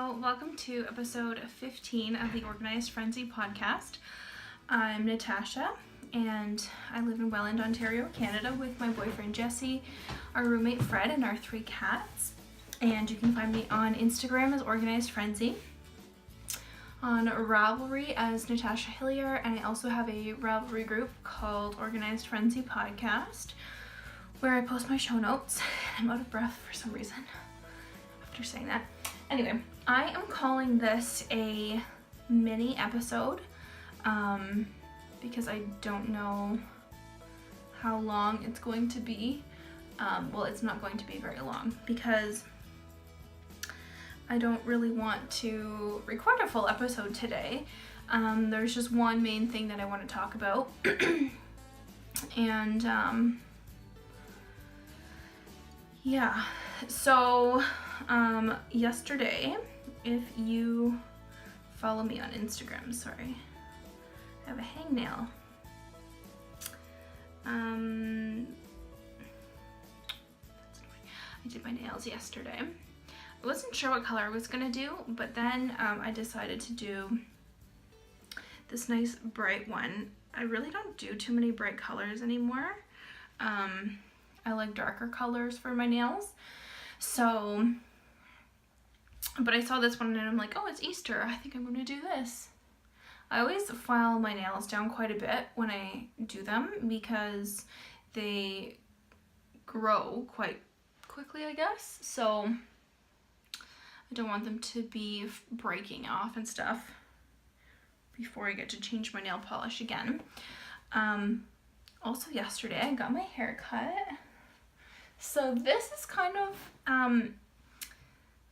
So, welcome to episode 15 of the Organized Frenzy podcast. I'm Natasha, and I live in Welland, Ontario, Canada, with my boyfriend Jesse, our roommate Fred, and our 3 cats. And you can find me on Instagram as Organized Frenzy, on Ravelry as Natasha Hillier, and I also have a Ravelry group called Organized Frenzy Podcast, where I post my show notes. I'm out of breath for some reason after saying that. Anyway, I am calling this a mini episode because I don't know how long it's going to be. Well, it's not going to be very long because I don't really want to record a full episode today. There's just one main thing that I want to talk about. And yeah, so yesterday, if you follow me on Instagram, sorry, I have a hangnail. I did my nails yesterday. I wasn't sure what color I was gonna do, but then I decided to do this nice bright one. I really don't do too many bright colors anymore. I like darker colors for my nails. So, but I saw this one and I'm like, oh, it's Easter. I think I'm gonna do this. I always file my nails down quite a bit when I do them because they grow quite quickly, I guess. So I don't want them to be breaking off and stuff before I get to change my nail polish again. Also yesterday I got my hair cut. So this is kind of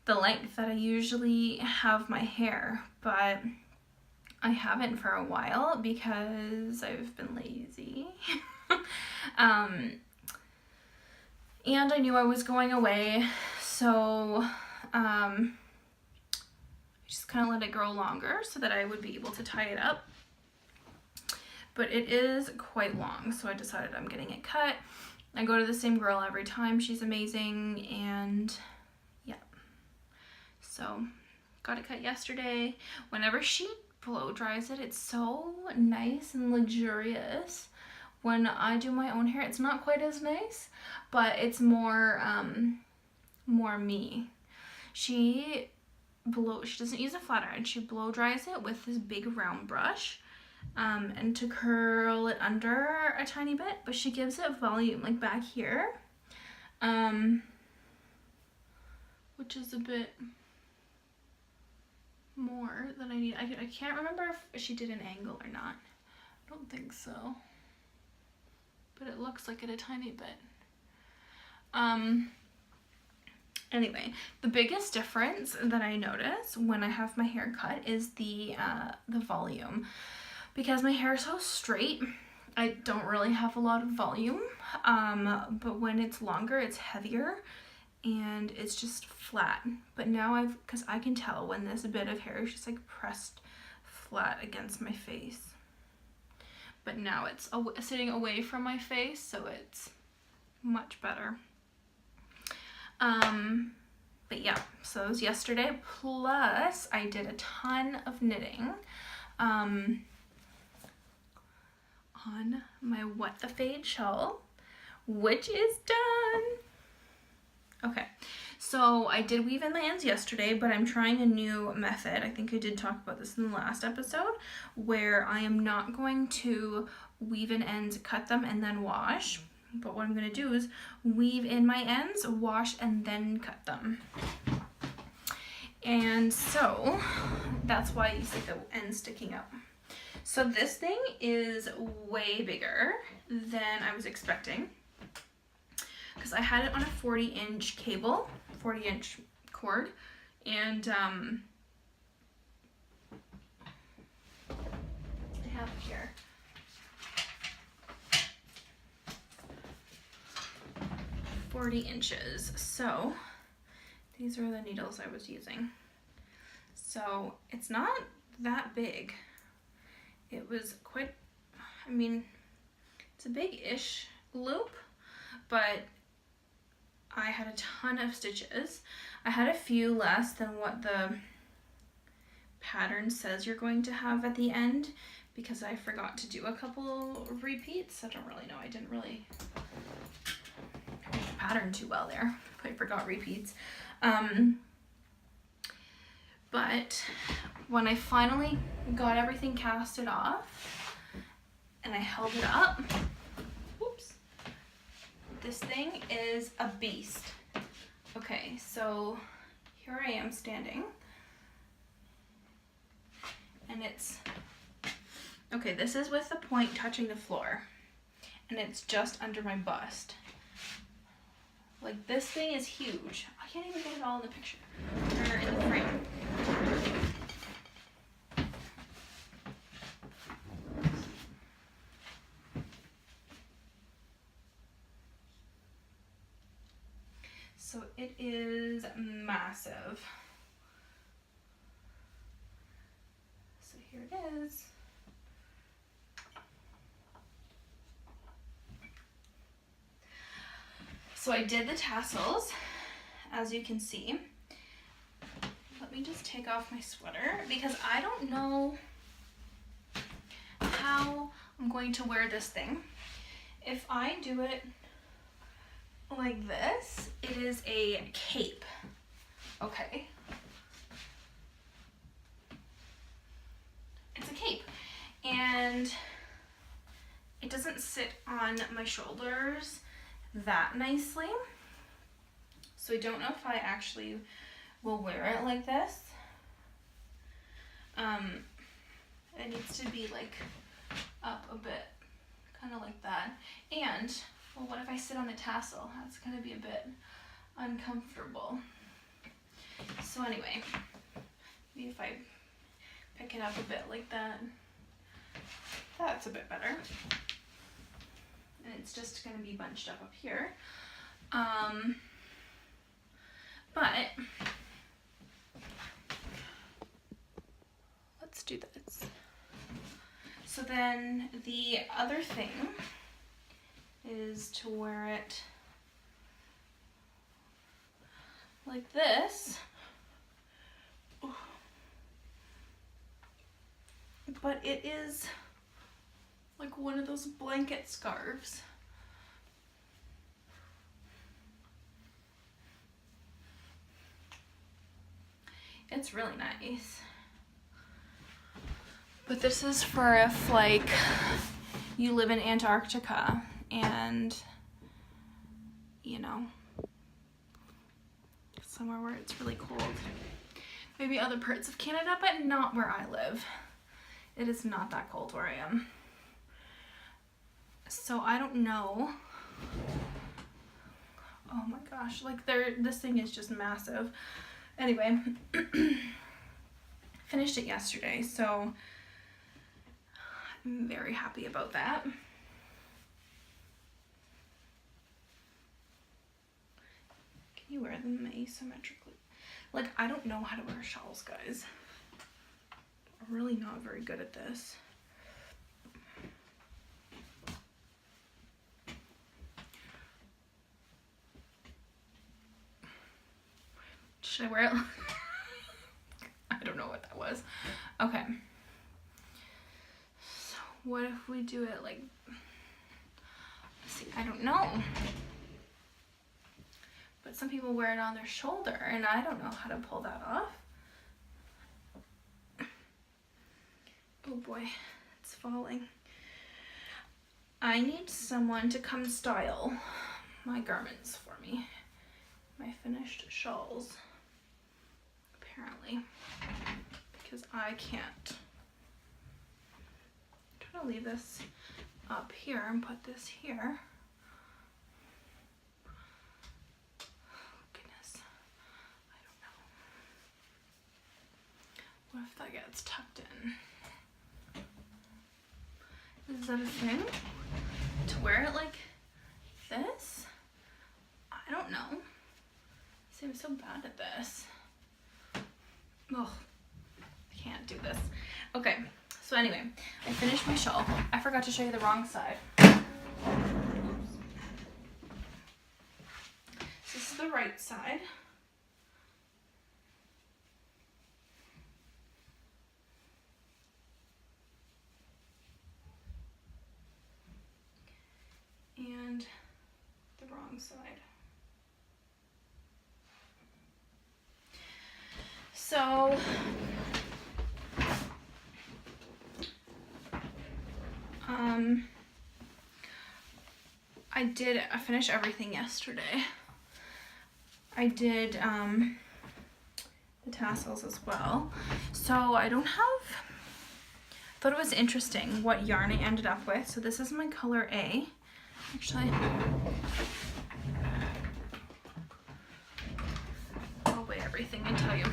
the length that I usually have my hair, but I haven't for a while because I've been lazy. And I knew I was going away, so I just kind of let it grow longer so that I would be able to tie it up. But it is quite long, so I decided I'm getting it cut. I go to the same girl every time. She's amazing, and yeah. So, got it cut yesterday. Whenever she blow dries it, it's so nice and luxurious. When I do my own hair, it's not quite as nice, but it's more me. She doesn't use a flat iron. She blow dries it with this big round brush. And to curl it under a tiny bit, but she gives it volume like back here, which is a bit more than I need. I can't remember if she did an angle or not. I don't think so, but it looks like it a tiny bit. Anyway, the biggest difference that I notice when I have my hair cut is the volume. Because my hair is so straight, I don't really have a lot of volume, but when it's longer, it's heavier, and it's just flat. But now because I can tell when this bit of hair is just like pressed flat against my face. But now it's sitting away from my face, so it's much better. But yeah, so it was yesterday, plus I did a ton of knitting. On my What the Fade shawl, which is done. Okay, so I did weave in the ends yesterday, but I'm trying a new method. I think I did talk about this in the last episode, where I am not going to weave in ends, cut them, and then wash. But what I'm going to do is weave in my ends, wash, and then cut them. And so that's why you see the ends sticking up. So this thing is way bigger than I was expecting because I had it on a 40-inch cable, 40-inch cord, and I have it here. $40 So these are the needles I was using. So it's not that big. It was quite, I mean, it's a big-ish loop, but I had a ton of stitches. I had a few less than what the pattern says you're going to have at the end, because I forgot to do a couple repeats. I don't really know. I didn't really read the pattern too well there. I forgot repeats. But when I finally got everything casted off and I held it up, whoops, this thing is a beast. Okay, so here I am standing, and it's, okay, this is with the point touching the floor, and it's just under my bust. Like, this thing is huge. I can't even get it all in the picture, or in the frame. So it is massive. So here it is. So I did the tassels, as you can see. Let me just take off my sweater, because I don't know how I'm going to wear this thing. If I do it like this, it is a cape, okay? It's a cape, and it doesn't sit on my shoulders that nicely, so I don't know if I actually will wear it like this. It needs to be like up a bit, kind of like that. And well, what if I sit on the tassel? That's gonna be a bit uncomfortable. So anyway, maybe if I pick it up a bit like that, that's a bit better. And it's just gonna be bunched up here. But let's do this. So then the other thing is to wear it like this, but it is like one of those blanket scarves. It's really nice. But this is for if, like, you live in Antarctica and, you know, somewhere where it's really cold. Maybe other parts of Canada, but not where I live. It is not that cold where I am. So I don't know. Oh my gosh, like this thing is just massive. Anyway, finished it yesterday, so I'm very happy about that. Can you wear them asymmetrically? Like, I don't know how to wear shawls, guys. I'm really not very good at this. Should I wear it? I don't know what that was. Okay. So what if we do it like, see, I don't know. But some people wear it on their shoulder, and I don't know how to pull that off. Oh boy, it's falling. I need someone to come style my garments for me. My finished shawls. Apparently, because I can't. I'm trying to leave this up here and put this here. Oh, goodness, I don't know. What if that gets tucked in? Is that a thing? To wear it like this? I don't know. See, I'm so bad at this. Oh, I can't do this. Okay, so anyway, I finished my shawl. I forgot to show you the wrong side. This is the right side. side. So I finished everything yesterday. I did the tassels as well. So I thought it was interesting what yarn I ended up with. So this is my color A. Actually, I'll weigh everything and tell you.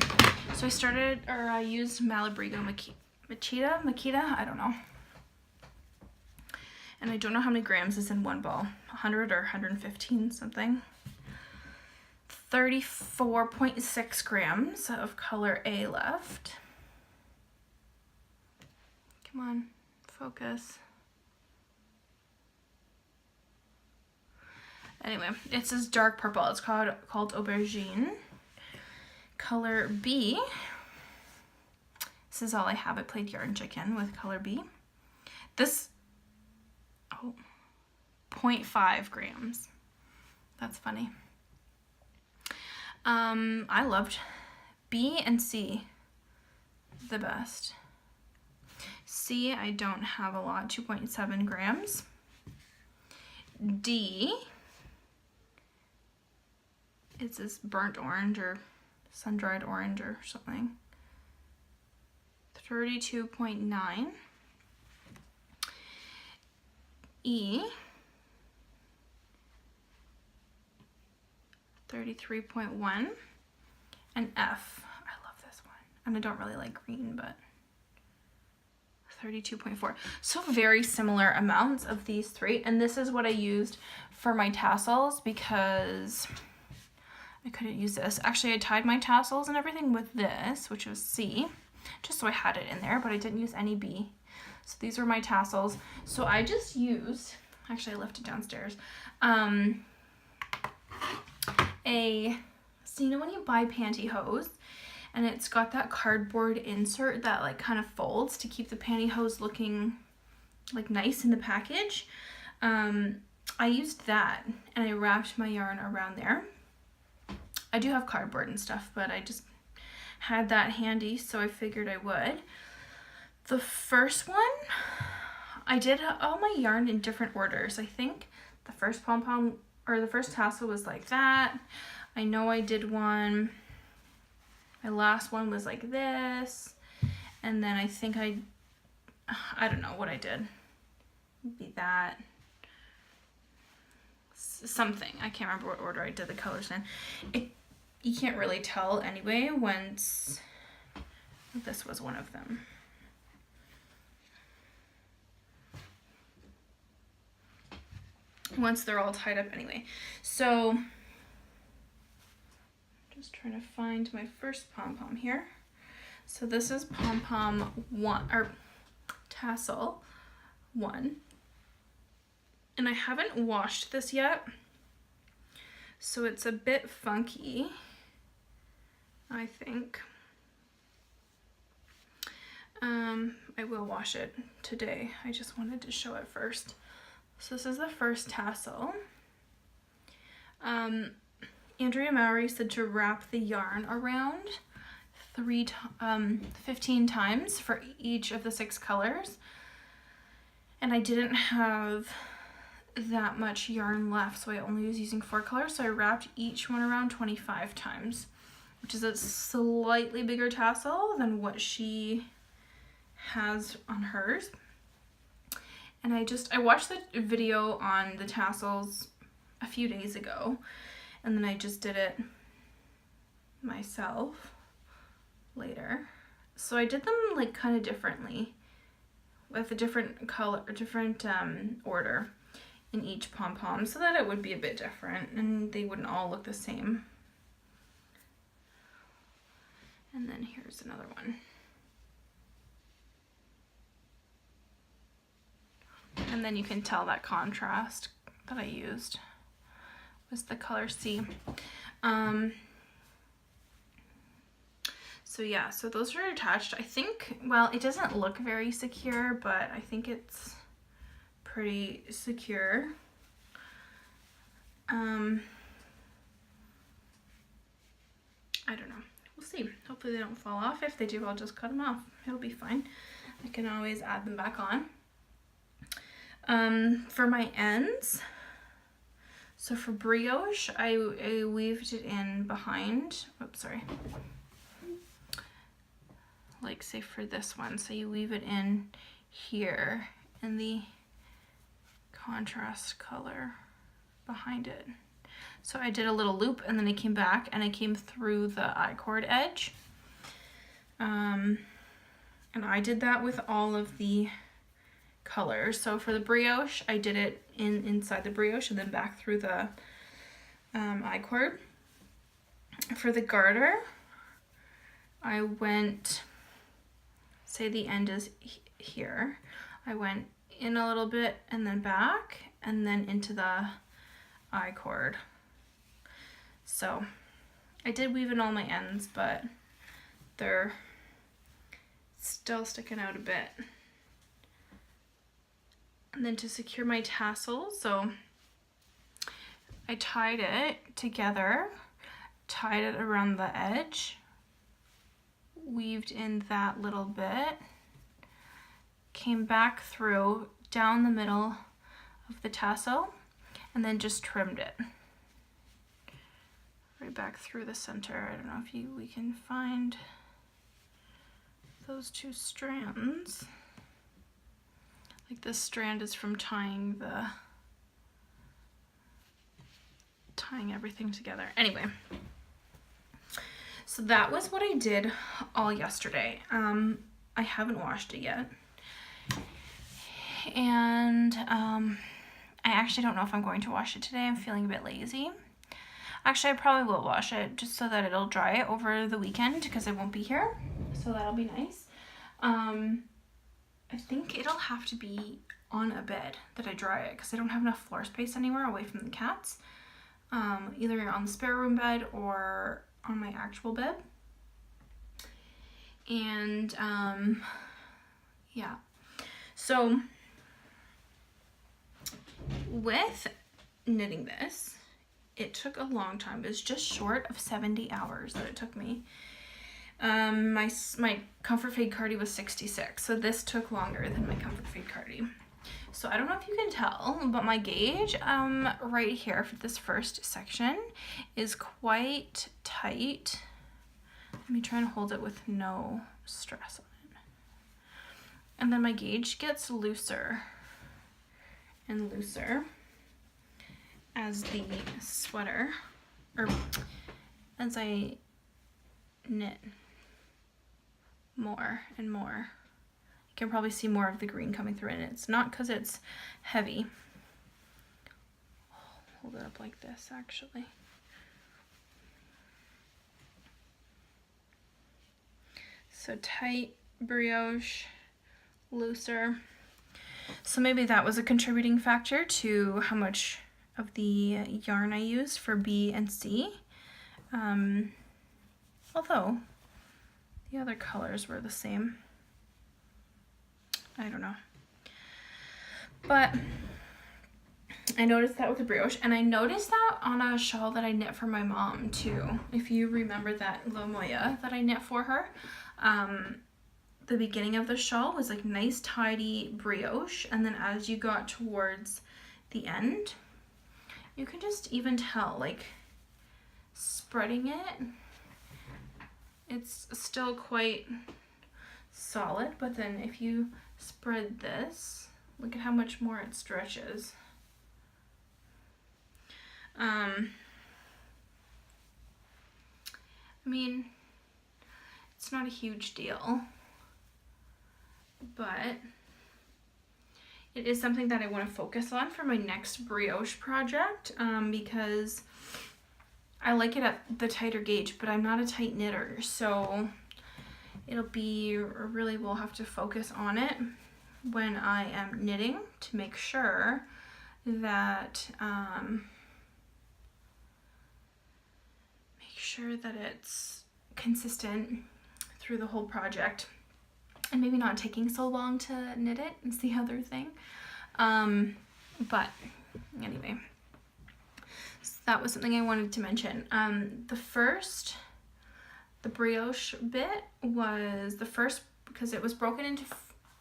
So I used Malabrigo Makita, I don't know. And I don't know how many grams is in one ball, 100 or 115 something. 34.6 grams of color A left. Come on, focus. Anyway, it's this dark purple. It's called Aubergine. Color B. This is all I have. I played Yarn Chicken with color B. This, 0.5 grams. That's funny. I loved B and C the best. C, I don't have a lot, 2.7 grams. D, it's this burnt orange or sun-dried orange or something. 32.9. E, 33.1. And F, I love this one. And I don't really like green, but 32.4. So very similar amounts of these three. And this is what I used for my tassels because I couldn't use this. Actually, I tied my tassels and everything with this, which was C, just so I had it in there, but I didn't use any B. So these were my tassels. So I just used, actually I left it downstairs, so you know when you buy pantyhose and it's got that cardboard insert that like kind of folds to keep the pantyhose looking like nice in the package? I used that and I wrapped my yarn around there. I do have cardboard and stuff, but I just had that handy, so I figured I would. The first one, I did all my yarn in different orders. I think the first pom-pom or the first tassel was like that. I know I did one. My last one was like this. And then I think I don't know what I did. Maybe that. Something. I can't remember what order I did the colors in. You can't really tell anyway once this was one of them. Once they're all tied up anyway. So just trying to find my first pom-pom here. So this is pom-pom 1 or tassel 1. And I haven't washed this yet. So it's a bit funky, I think. I will wash it today. I just wanted to show it first. So this is the first tassel. Andrea Mowry said to wrap the yarn around 15 times for each of the 6 colors. And I didn't have that much yarn left, so I only was using 4 colors, so I wrapped each one around 25 times, which is a slightly bigger tassel than what she has on hers. And I watched the video on the tassels a few days ago, and then I just did it myself later. So I did them like kind of differently with a different color, different order in each pom-pom so that it would be a bit different and they wouldn't all look the same. And then here's another one. And then you can tell that contrast that I used was the color C. So yeah, so those are attached. I think, well, it doesn't look very secure, but I think it's pretty secure. I don't know. We'll see. Hopefully they don't fall off. If they do, I'll just cut them off. It'll be fine. I can always add them back on. For my ends, so for brioche, I weaved it in behind. Oops, sorry. Like say for this one, so you weave it in here in the contrast color behind it. So I did a little loop and then I came back and I came through the I-cord edge. And I did that with all of the colors. So for the brioche, I did it inside the brioche and then back through the I-cord. For the garter, I went, say the end is here, I went in a little bit and then back and then into the I-cord. So I did weave in all my ends, but they're still sticking out a bit. And then to secure my tassel, so I tied it together, tied it around the edge, weaved in that little bit, came back through down the middle of the tassel, and then just trimmed it right back through the center. I don't know if we can find those two strands. Like this strand is from tying everything together. Anyway, so that was what I did all yesterday. I haven't washed it yet. And I actually don't know if I'm going to wash it today. I'm feeling a bit lazy. Actually, I probably will wash it just so that it'll dry over the weekend because I won't be here. So that'll be nice. I think it'll have to be on a bed that I dry it because I don't have enough floor space anywhere away from the cats. Either on the spare room bed or on my actual bed. And yeah. So with knitting this, it took a long time. It was just short of 70 hours that it took me. My Comfort Fade Cardi was 66, so this took longer than my Comfort Fade Cardi. So I don't know if you can tell, but my gauge right here for this first section is quite tight. Let me try and hold it with no stress on it. And then my gauge gets looser and looser as the sweater, or as I knit more and more. You can probably see more of the green coming through, and it's not because it's heavy. Hold it up like this, actually. So tight, brioche, looser. So maybe that was a contributing factor to how much of the yarn I used for B and C. Although the other colors were the same. I don't know. But I noticed that with the brioche, and I noticed that on a shawl that I knit for my mom too. If you remember that La Moya that I knit for her, the beginning of the shawl was like nice tidy brioche, and then as you got towards the end, you can just even tell, like spreading it, it's still quite solid, but then if you spread this, look at how much more it stretches. I mean, it's not a huge deal, but it is something that I want to focus on for my next brioche project, because I like it at the tighter gauge, but I'm not a tight knitter, so it'll be really, we'll have to focus on it when I am knitting to make sure that it's consistent through the whole project, and maybe not taking so long to knit it is the other thing. But anyway, that was something I wanted to mention. The brioche bit was the first, because it was broken into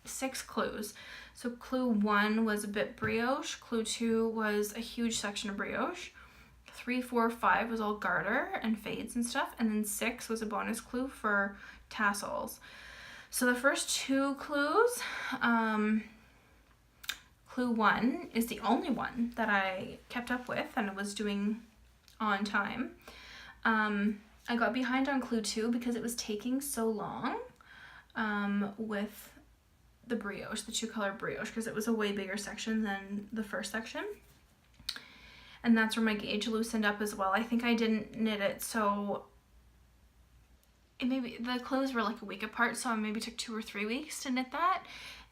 6 clues. So clue 1 was a bit brioche, clue 2 was a huge section of brioche, 3, 4, 5 was all garter and fades and stuff, and then 6 was a bonus clue for tassels. So the first 2 clues, clue 1 is the only one that I kept up with and was doing on time. I got behind on clue 2 because it was taking so long with the brioche, the 2-color brioche, because it was a way bigger section than the first section. And that's where my gauge loosened up as well. I think I didn't knit it, so maybe the clues were like a week apart, so it maybe took 2 or 3 weeks to knit that.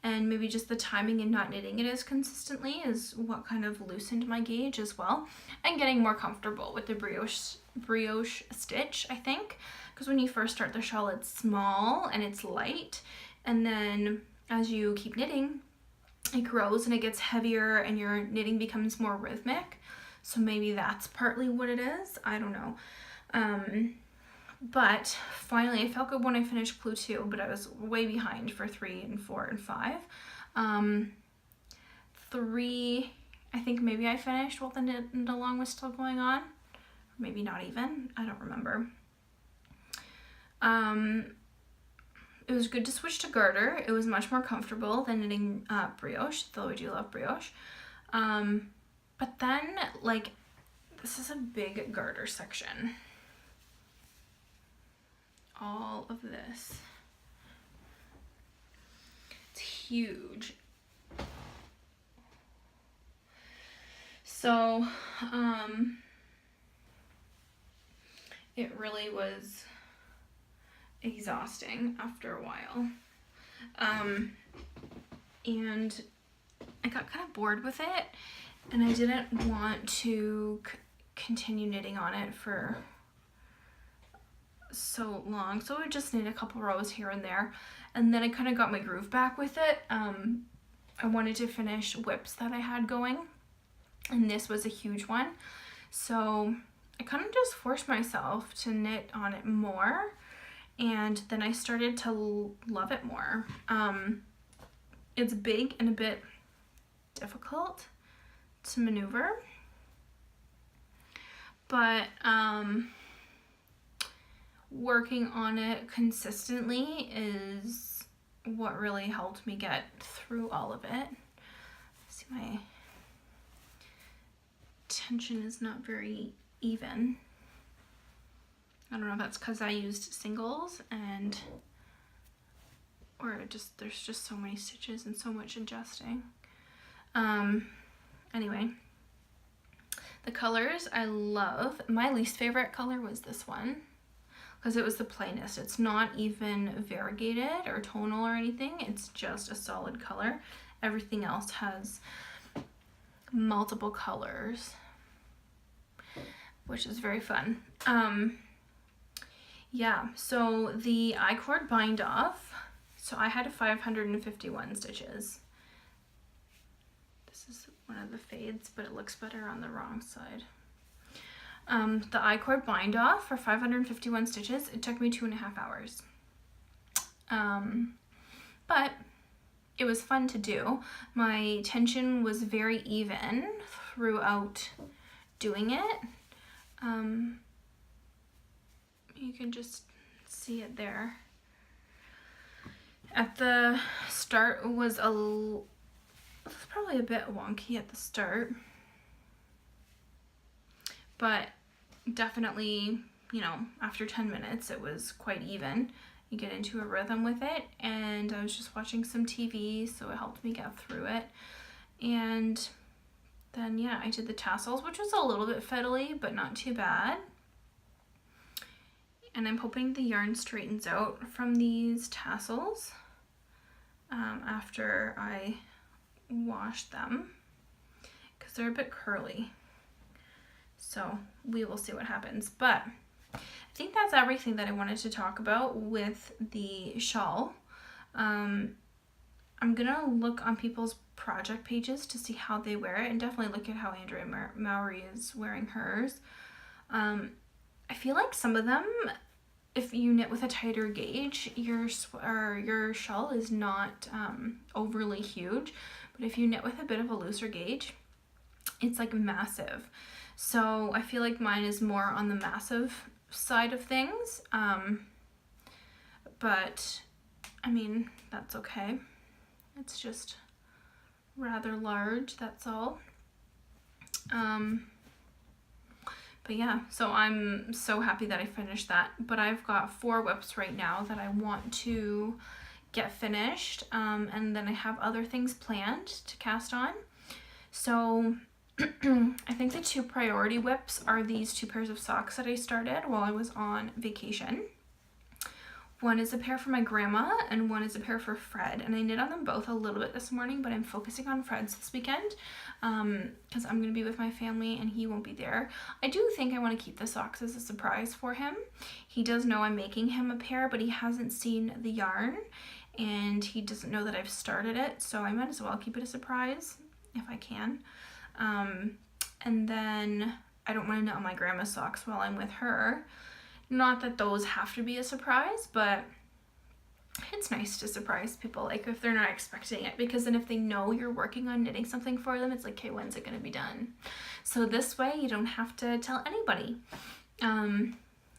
And maybe just the timing and not knitting it as consistently is what kind of loosened my gauge as well. And getting more comfortable with the brioche stitch, I think. Because when you first start the shawl, it's small and it's light. And then as you keep knitting, it grows and it gets heavier and your knitting becomes more rhythmic. So maybe that's partly what it is. I don't know. But finally, I felt good when I finished clue 2, but I was way behind for 3 and 4 and 5. 3, I think maybe I finished while the knit along was still going on. Maybe not even. I don't remember. It was good to switch to garter. It was much more comfortable than knitting brioche, though I do love brioche. But then, like, this is a big garter section. All of this. It's huge. So, it really was exhausting after a while. And I got kind of bored with it, and I didn't want to continue knitting on it for so long, so I would just knit a couple rows here and there, and then I kind of got my groove back with it. I wanted to finish whips that I had going, and this was a huge one, so I kind of just forced myself to knit on it more, and then I started to love it more. It's big and a bit difficult to maneuver, but working on it consistently is what really helped me get through all of it. See, my tension is not very even. I don't know if that's because I used singles or there's just so many stitches and so much adjusting. Anyway, the colors I love. My least favorite color was this one, because it was the plainest. It's not even variegated or tonal or anything. It's just a solid color. Everything else has multiple colors, which is very fun. Yeah, so the I-cord bind off. So I had 551 stitches. This is one of the fades, but it looks better on the wrong side. The I-cord bind off for 551 stitches. It took me 2.5 hours. But it was fun to do. My tension was very even throughout doing it. You can just see it there. At the start it was probably a bit wonky at the start, but definitely, you know, after 10 minutes it was quite even. You get into a rhythm with it, and I was just watching some TV, so it helped me get through it. And then, yeah, I did the tassels, which was a little bit fiddly, but not too bad. And I'm hoping the yarn straightens out from these tassels after I wash them, because they're a bit curly. So we will see what happens. But I think that's everything that I wanted to talk about with the shawl. I'm gonna look on people's project pages to see how they wear it, and definitely look at how Andrea Mowry is wearing hers. I feel like some of them, if you knit with a tighter gauge, your shawl is not overly huge, but if you knit with a bit of a looser gauge, it's like massive. So I feel like mine is more on the massive side of things, but I mean, that's okay. It's just rather large, that's all. But yeah, so I'm so happy that I finished that. But I've got 4 WIPs right now that I want to get finished, and then I have other things planned to cast on. So I think the 2 priority WIPs are these 2 pairs of socks that I started while I was on vacation. One is a pair for my grandma and one is a pair for Fred, and I knit on them both a little bit this morning, but I'm focusing on Fred's this weekend because I'm going to be with my family and he won't be there. I do think I want to keep the socks as a surprise for him. He does know I'm making him a pair, but he hasn't seen the yarn and he doesn't know that I've started it, so I might as well keep it a surprise if I can. And then I don't want to knit on my grandma's socks while I'm with her. Not that those have to be a surprise, but it's nice to surprise people, like if they're not expecting it, because then if they know you're working on knitting something for them, it's like, okay, when's it going to be done? So this way you don't have to tell anybody,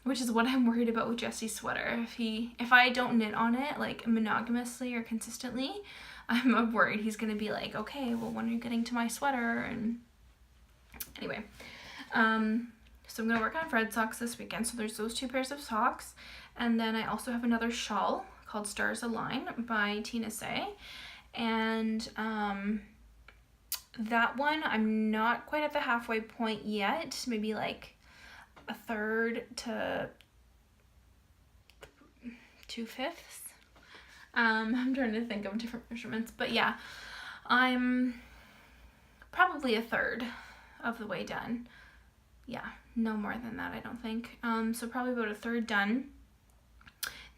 which is what I'm worried about with Jesse's sweater. If I don't knit on it like monogamously or consistently, I'm worried he's going to be like, okay, well, when are you getting to my sweater? And anyway, so I'm going to work on Fred's socks this weekend. So there's those 2 pairs of socks. And then I also have another shawl called Stars Align by Tina Say. And that one, I'm not quite at the halfway point yet. Maybe like a third to 2/5. I'm trying to think of different measurements. But yeah, I'm probably a third of the way done. Yeah, no more than that, I don't think. So probably about a third done.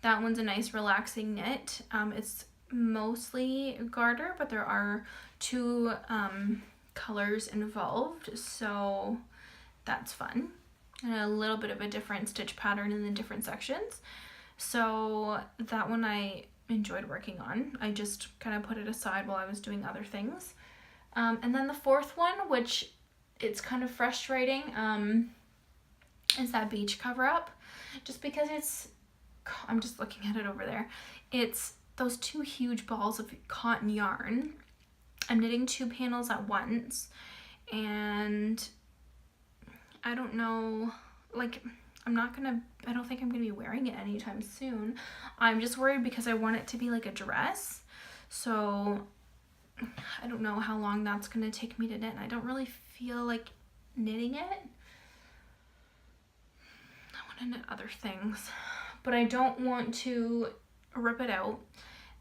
That one's a nice relaxing knit. It's mostly garter, but there are 2 colors involved, so that's fun. And a little bit of a different stitch pattern in the different sections. So that one I enjoyed working on. I just kind of put it aside while I was doing other things. And then the 4th one, which it's kind of frustrating, is that beach cover up, just because I'm just looking at it over there, it's those 2 huge balls of cotton yarn. I'm knitting 2 panels at once, and I don't know, like, I don't think I'm gonna be wearing it anytime soon. I'm just worried because I want it to be like a dress, so I don't know how long that's gonna take me to knit, and I don't really feel like knitting it. I want to knit other things, but I don't want to rip it out.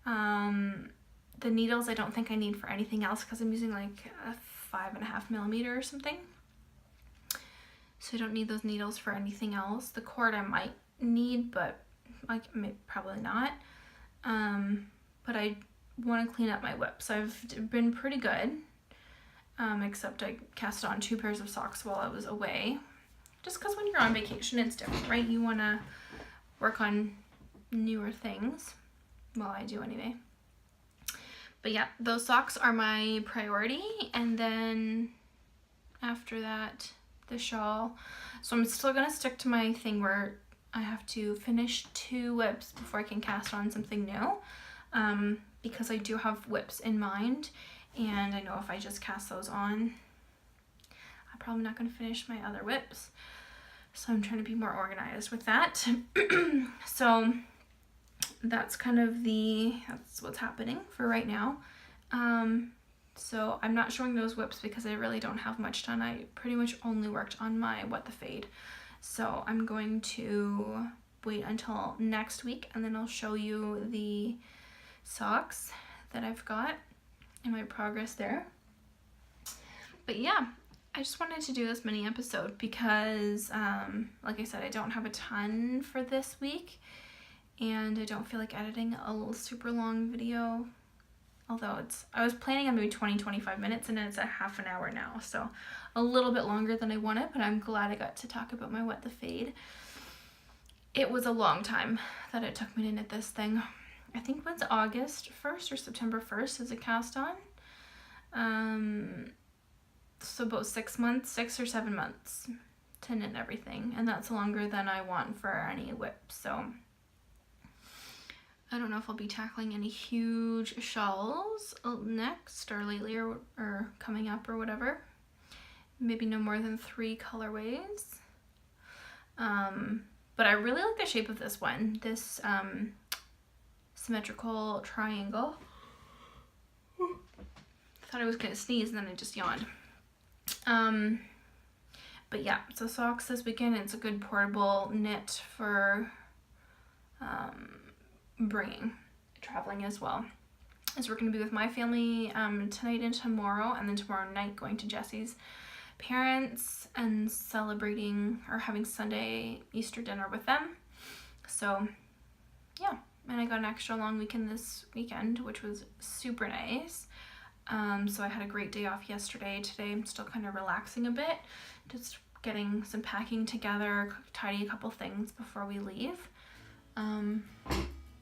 The needles I don't think I need for anything else because I'm using like a 5.5 millimeter or something, so I don't need those needles for anything else. The cord I might need, but like probably not. But I want to clean up my WIPs. I've been pretty good, except I cast on 2 pairs of socks while I was away, just because when you're on vacation it's different, right? You want to work on newer things. Well, I do anyway. But yeah, those socks are my priority, and then after that, the shawl. So I'm still gonna stick to my thing where I have to finish 2 WIPs before I can cast on something new, because I do have WIPs in mind, and I know if I just cast those on, I'm probably not gonna finish my other WIPs. So I'm trying to be more organized with that. So that's kind of that's what's happening for right now. So I'm not showing those WIPs because I really don't have much done. I pretty much only worked on my What the Fade. So I'm going to wait until next week, and then I'll show you the socks that I've got and my progress there. But yeah, I just wanted to do this mini episode because, like I said, I don't have a ton for this week, and I don't feel like editing a super long video although I was planning on maybe 20-25 minutes and it's a half an hour now, so a little bit longer than I wanted, but I'm glad I got to talk about my What the Fade. It was a long time that it took me to knit this thing. I think it's August 1st or September 1st is a cast on. So about 6 or 7 months to knit everything, and that's longer than I want for any WIP, so I don't know if I'll be tackling any huge shawls next or lately or coming up or whatever. Maybe no more than 3 colorways. But I really like the shape of this one, this symmetrical triangle. Thought I was gonna sneeze and then I just yawned. But yeah, so socks this weekend. It's a good portable knit for bringing, traveling as well. As we're going to be with my family tonight and tomorrow, and then tomorrow night going to Jesse's parents and celebrating or having Sunday Easter dinner with them. So yeah, and I got an extra long weekend this weekend, which was super nice. So I had a great day off yesterday. Today I'm still kind of relaxing a bit, just getting some packing together, tidy a couple things before we leave.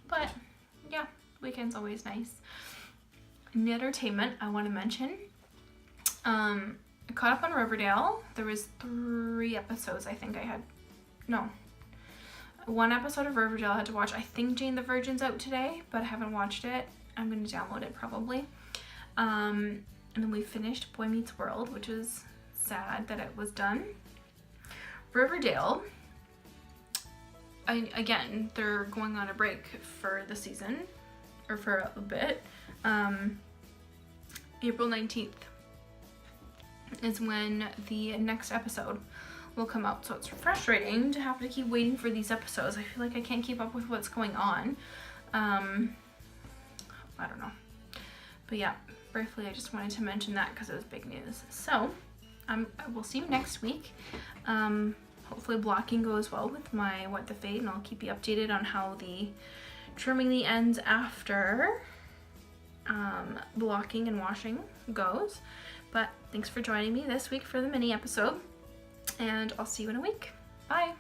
But yeah, weekend's always nice. Knittertainment, I want to mention. I caught up on Riverdale. There was 3 episodes I think I had. No. 1 episode of Riverdale I had to watch. I think Jane the Virgin's out today, but I haven't watched it. I'm going to download it probably. And then we finished Boy Meets World, which was sad that it was done. Riverdale, again, they're going on a break for the season, or for a bit. April 19th is when the next episode will come out, so it's frustrating to have to keep waiting for these episodes. I feel like I can't keep up with what's going on. I don't know. But yeah, briefly I just wanted to mention that because it was big news. So, I will see you next week. Hopefully blocking goes well with my What the Fade, and I'll keep you updated on how the trimming the ends after blocking and washing goes. But thanks for joining me this week for the mini episode, and I'll see you in a week. Bye!